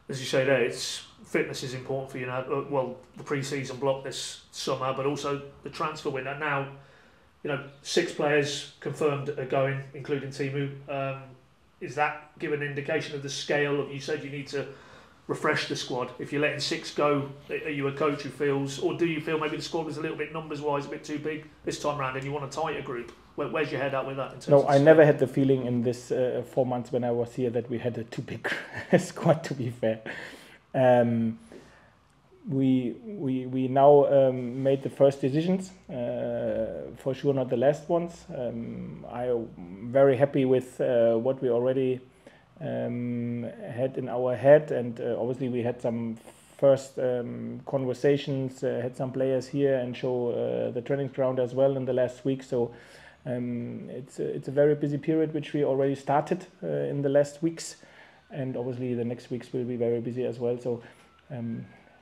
as you say there, fitness is important for you now. Well, the pre-season block this summer, but also the transfer window. Now, 6 players confirmed are going, including Timu. Is that give an indication of the scale of? You said you need to refresh the squad. If you're letting 6 go, are you a coach who feels, or do you feel maybe the squad was a little bit numbers-wise a bit too big this time round, and you want a tighter group? Where's your head at with that? In terms No, of I never had the feeling in this 4 months when I was here that we had a too big squad. To be fair, we now made the first decisions. For sure, not the last ones. I'm very happy with what we already had in our head, and obviously we had some first conversations, had some players here and show the training ground as well in the last week. So it's a very busy period which we already started in the last weeks, and obviously the next weeks will be very busy as well. So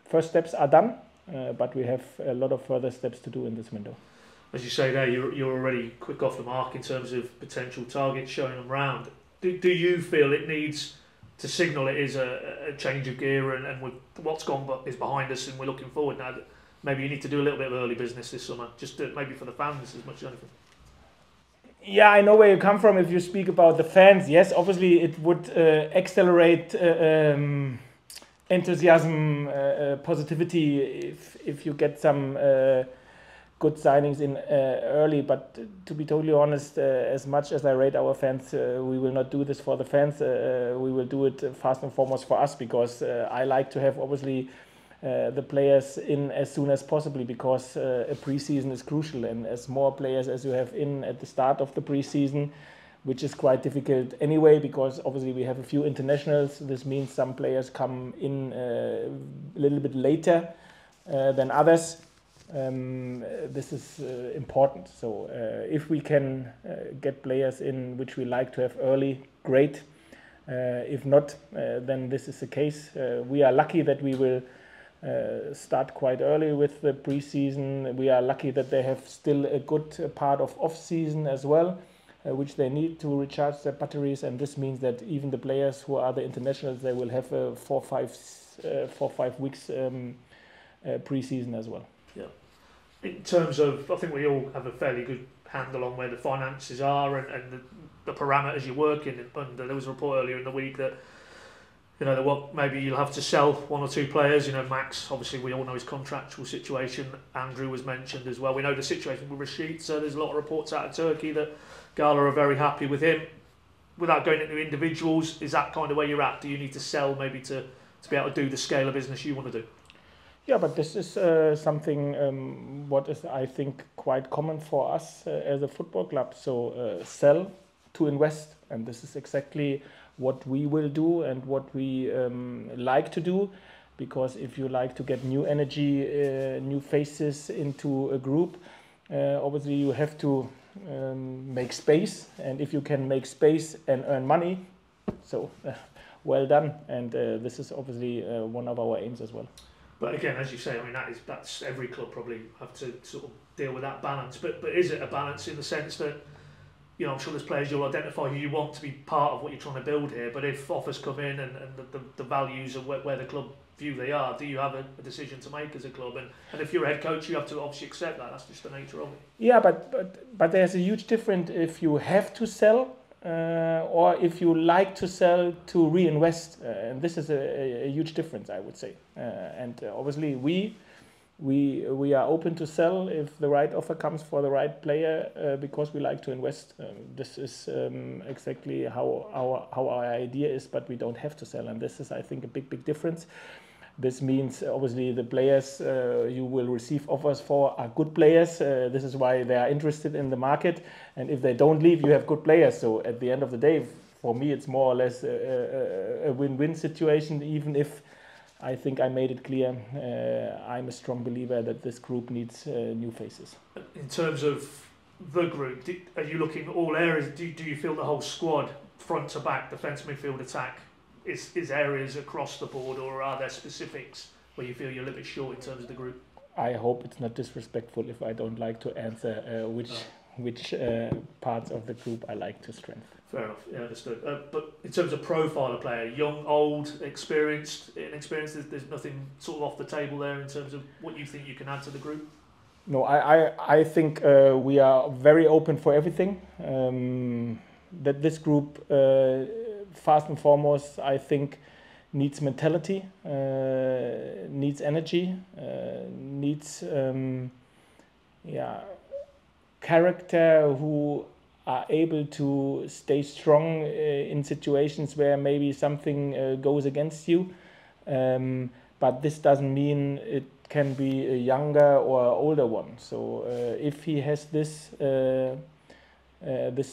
first steps are done, but we have a lot of further steps to do in this window. As you say there, you're already quick off the mark in terms of potential targets, showing them round. Do you feel it needs to signal it is a change of gear, and with what's gone is behind us and we're looking forward now, that maybe you need to do a little bit of early business this summer, just maybe for the fans as much as anything? Yeah, I know where you come from. If you speak about the fans, yes, obviously it would accelerate enthusiasm, positivity if you get some good signings in early. But to be totally honest, as much as I rate our fans, we will not do this for the fans. We will do it first and foremost for us, because I like to have obviously the players in as soon as possible, because a preseason is crucial, and as more players as you have in at the start of the preseason, which is quite difficult anyway, because obviously we have a few internationals. This means some players come in a little bit later than others. This is important. So if we can get players in which we like to have early, great. If not, then this is the case. We are lucky that we will start quite early with the preseason. We are lucky that they have still a good part of off-season as well, which they need to recharge their batteries, and this means that even the players who are the internationals, they will have 4 or 5 weeks preseason as well. Yeah. In terms of, I think we all have a fairly good handle on where the finances are and the parameters you're working under. There was a report earlier in the week that maybe you'll have to sell 1 or 2 players. Max, obviously we all know his contractual situation. Andrew was mentioned as well. We know the situation with Rashid, so there's a lot of reports out of Turkey that Gala are very happy with him. Without going into individuals, is that kind of where you're at? Do you need to sell maybe to be able to do the scale of business you want to do? Yeah, but this is something what is, I think, quite common for us as a football club. So sell to invest, and this is exactly what we will do and what we like to do, because if you like to get new energy, new faces into a group, obviously you have to make space, and if you can make space and earn money, so well done. And this is obviously one of our aims as well. But again, as you say, I mean that's every club probably have to sort of deal with that balance. But is it a balance in the sense that, I'm sure there's players you'll identify who you want to be part of what you're trying to build here, but if offers come in and the values of where the club view they are, do you have a decision to make as a club? And if you're a head coach, you have to obviously accept that. That's just the nature of it. Yeah, but there's a huge difference if you have to sell or if you like to sell to reinvest. And this is a huge difference, I would say. And obviously we are open to sell if the right offer comes for the right player, because we like to invest. This is exactly how our idea is, but we don't have to sell, and this is, I think, a big difference. This means obviously the players you will receive offers for are good players. This is why they are interested in the market, and if they don't leave, you have good players. So at the end of the day, for me, it's more or less a win-win situation, even if I think I made it clear I'm a strong believer that this group needs new faces. In terms of the group, are you looking at all areas? Do you feel the whole squad, front to back, defence, midfield, attack, is areas across the board, or are there specifics where you feel you're a little bit short in terms of the group? I hope it's not disrespectful if I don't like to answer which parts of the group I like to strengthen. Fair enough. Yeah, understood. But in terms of profile of player, young, old, experienced, inexperienced, there's nothing sort of off the table there in terms of what you think you can add to the group? No, I think we are very open for everything. That this group, first and foremost, I think, needs mentality, needs energy, needs character, who are able to stay strong in situations where maybe something goes against you. But this doesn't mean it can be a younger or older one. So if he has this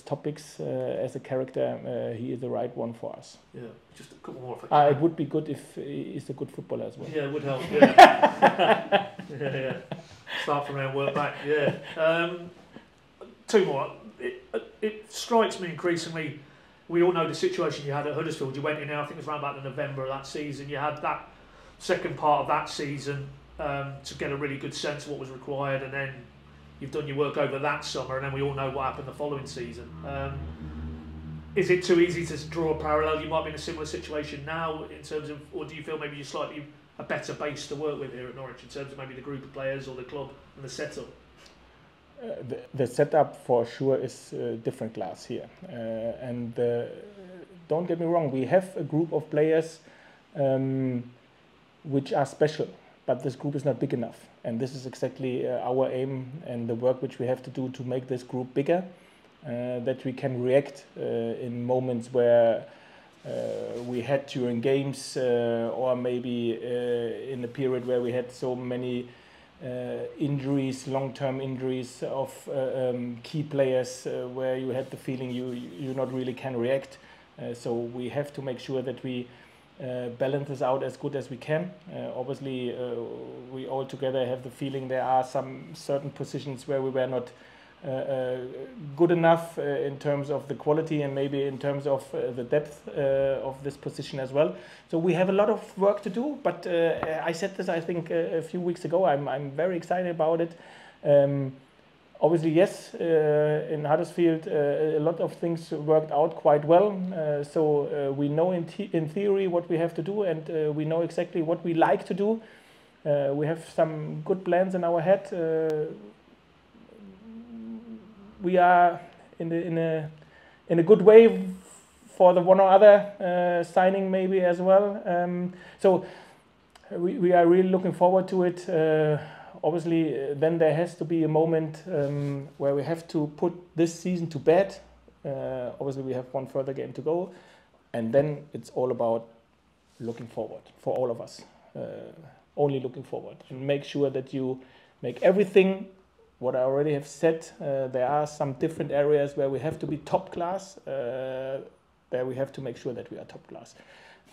topics as a character, he is the right one for us. Yeah, just a couple more. If I can. It would be good if he's a good footballer as well. Yeah, it would help. Yeah. yeah. Start from there and work back. Yeah. Two more. It strikes me increasingly. We all know the situation you had at Huddersfield. You went in there, I think it was around about the November of that season. You had that second part of that season to get a really good sense of what was required, and then you've done your work over that summer, and then we all know what happened the following season. Is it too easy to draw a parallel? You might be in a similar situation now in terms of, or do you feel maybe you're slightly a better base to work with here at Norwich in terms of maybe the group of players or the club and the setup? The setup for sure is different class here, and don't get me wrong, we have a group of players which are special, but this group is not big enough, and this is exactly our aim and the work which we have to do to make this group bigger, that we can react in moments where we had during games or maybe in a period where we had so many injuries, long-term injuries of key players, where you had the feeling you not really can react. So we have to make sure that we balance this out as good as we can. Obviously, we all together have the feeling there are some certain positions where we were not good enough in terms of the quality and maybe in terms of the depth of this position as well. So we have a lot of work to do, but I said this, I think, a few weeks ago. I'm very excited about it. Obviously, yes, in Huddersfield, a lot of things worked out quite well. So we know in theory what we have to do, and we know exactly what we like to do. We have some good plans in our head. We are in a good way for the one or other signing maybe as well. So we are really looking forward to it. Obviously, then there has to be a moment where we have to put this season to bed. Obviously, we have one further game to go, and then it's all about looking forward for all of us. Only looking forward, and make sure that you make everything. What I already have said, there are some different areas where we have to be top class. There we have to make sure that we are top class,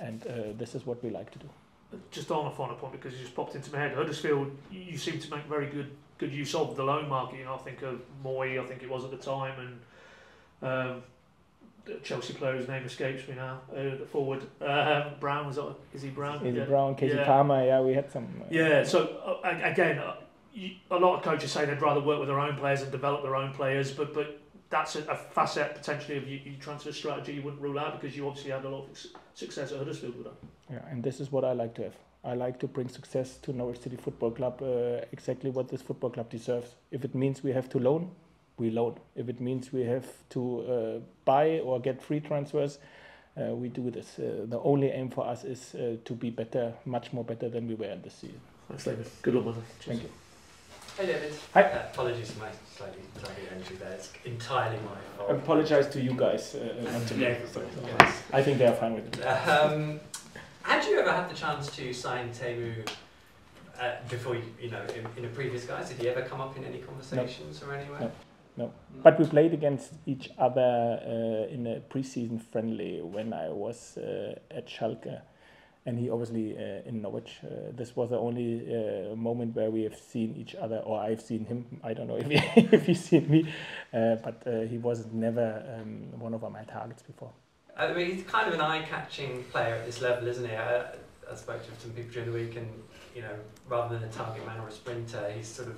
and this is what we like to do. Just on a final point, because it just popped into my head, Huddersfield, you seem to make very good use of the loan market. You know, I think of Moy, I think it was at the time, and the Chelsea player whose name escapes me now, the forward, Brown, is he Brown? Is it Brown, Casey Palmer, yeah, we had some. Yeah, so again, a lot of coaches say they'd rather work with their own players and develop their own players, but that's a facet potentially of your transfer strategy you wouldn't rule out, because you obviously had a lot of success at Huddersfield with that. Yeah, and this is what I like to have. I like to bring success to Norwich City Football Club, exactly what this football club deserves. If it means we have to loan, we loan. If it means we have to buy or get free transfers, we do this. The only aim for us is to be better, much more better than we were in this season. Thanks, David. Good luck with it. Thank you. Hey David. Hi. Apologies for my slightly entry there. It's entirely my fault. I apologize to you guys, not to me. Yeah, So, yes. I think they are fine with it. Had you ever had the chance to sign Teemu before you know, in a previous guise? Did he ever come up in any conversations or anywhere? No. But we played against each other in a pre-season friendly when I was at Schalke, and he obviously in Norwich. This was the only moment where we have seen each other, or I've seen him. I don't know if he's seen me, but he was never one of my targets before. I mean, he's kind of an eye-catching player at this level, isn't he? I spoke to some people during the week, and you know, rather than a target man or a sprinter, he's sort of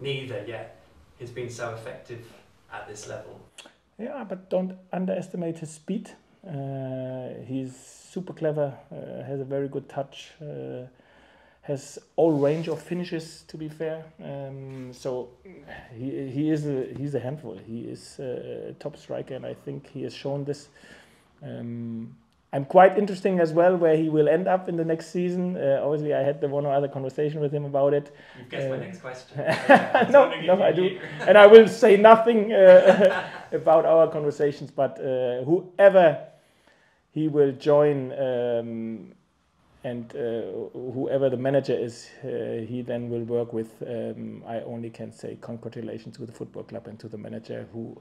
neither yet. He's been so effective at this level. Yeah, but don't underestimate his speed. He's super clever, has a very good touch, has all range of finishes, to be fair. So he's a handful. He is a top striker, and I think he has shown this. I'm quite interesting as well where he will end up in the next season. Obviously, I had the one or other conversation with him about it. You've guessed my next question. No, I do. And I will say nothing about our conversations, but whoever he will join and whoever the manager is, he then will work with. I only can say congratulations to the football club and to the manager who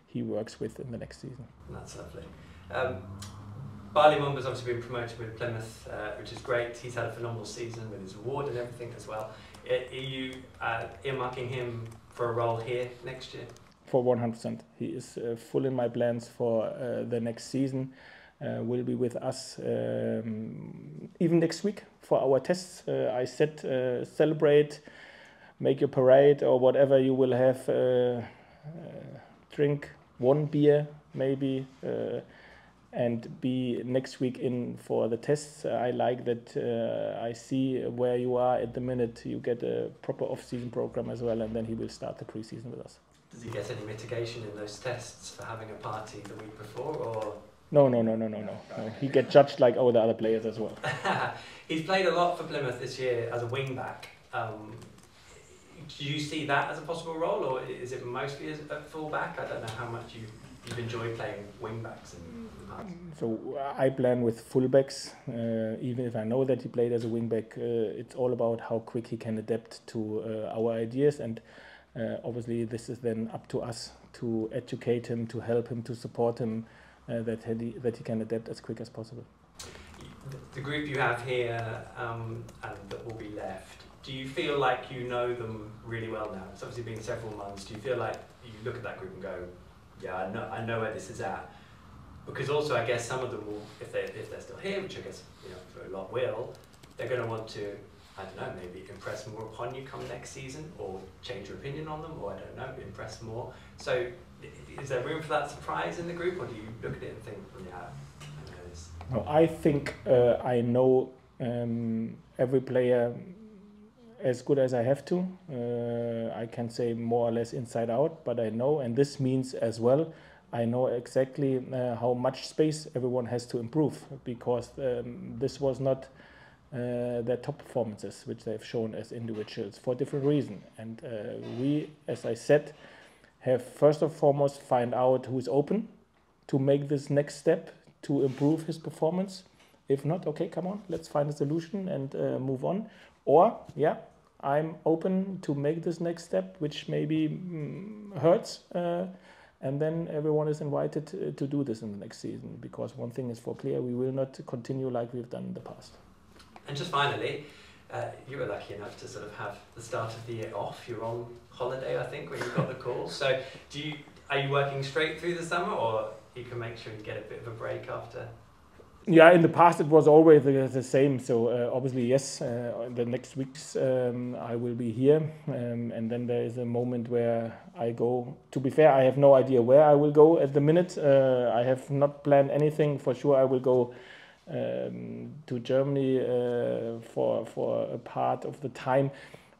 he works with in the next season. That's lovely. Barley Mumba's obviously been promoted with Plymouth, which is great. He's had a phenomenal season with his award and everything as well. Are you earmarking him for a role here next year? For 100%. He is full in my plans for the next season. Will be with us even next week for our tests. I said celebrate, make your parade or whatever you will have. Drink one beer maybe. And be next week in for the tests. I like that I see where you are at the minute. You get a proper off-season program as well, and then he will start the pre-season with us. Does he get any mitigation in those tests for having a party the week before, or? No. He gets judged like all the other players as well. He's played a lot for Plymouth this year as a wing-back. Do you see that as a possible role, or is it mostly as a full-back? I don't know how much you've enjoyed playing wing-backs in the past. So I plan with full-backs. Even if I know that he played as a wing-back, it's all about how quick he can adapt to our ideas, and obviously this is then up to us to educate him, to help him, to support him, that he can adapt as quick as possible. The group you have here and that will be left, do you feel like you know them really well now? It's obviously been several months. Do you feel like you look at that group and go, yeah, I know where this is at? Because also, I guess some of them will, if they're still here, which I guess for a lot will, they're going to want to, I don't know, maybe impress more upon you come next season, or change your opinion on them, or I don't know, impress more. So, is there room for that surprise in the group, or do you look at it and think, yeah, I know this? No, I think I know every player as good as I have to. I can say more or less inside out, but I know, and this means as well, I know exactly how much space everyone has to improve, because this was not their top performances, which they've shown as individuals for different reasons. And we, as I said, have first and foremost find out who's open to make this next step to improve his performance. If not, okay, come on, let's find a solution and move on. Or, yeah, I'm open to make this next step, which maybe hurts, and then everyone is invited to do this in the next season, because one thing is for clear, we will not continue like we've done in the past. And just finally, you were lucky enough to sort of have the start of the year off. You're on holiday, I think, when you got the call. So are you working straight through the summer, or you can make sure you get a bit of a break after? Yeah, in the past it was always the same. So obviously, yes, the next weeks I will be here, and then there is a moment where I go. To be fair, I have no idea where I will go at the minute. I have not planned anything. For sure, I will go to Germany for a part of the time,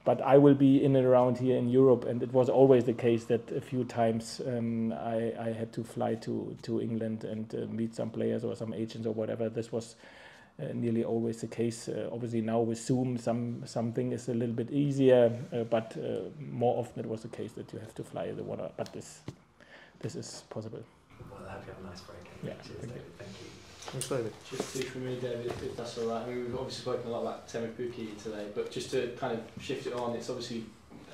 but I will be in and around here in Europe, and it was always the case that a few times I had to fly to England and meet some players or some agents or whatever. This was nearly always the case. Obviously now with Zoom something is a little bit easier, but more often it was the case that you have to fly the water, but this is possible. Well, I hope you have a nice break. Yeah, cheers, David. Thank you. Thanks, David. Just two from me, David, if that's all right. I mean, we've obviously spoken a lot about Teemu Pukki today, but just to kind of shift it on, it's obviously,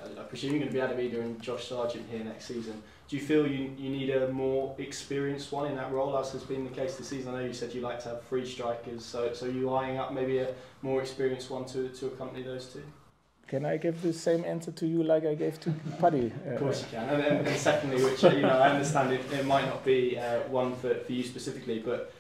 I presume you're going to be Adam Eder and Josh Sargent here next season. Do you feel you need a more experienced one in that role, as has been the case this season? I know you said you like to have 3 strikers, so are you eyeing up maybe a more experienced one to accompany those two? Can I give the same answer to you like I gave to Paddy? Of course you can. And then secondly, which I understand it might not be one for you specifically, but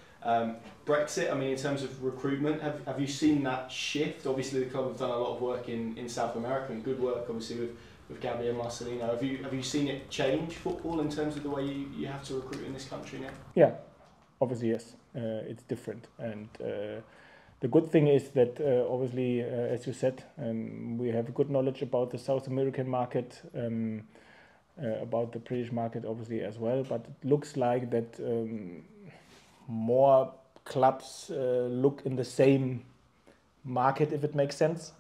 Brexit, I mean, in terms of recruitment, have you seen that shift? Obviously the club have done a lot of work in South America, and good work obviously with Gabby and Marcelino. Have you seen it change football in terms of the way you have to recruit in this country now? Yeah, obviously yes, it's different, and the good thing is that obviously, as you said, we have good knowledge about the South American market, about the British market obviously as well, but it looks like that more clubs look in the same market, if it makes sense,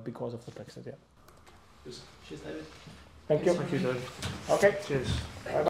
because of the Brexit. Yeah. Cheers, David. Thank you. Thank you, David. Okay. Cheers. Bye.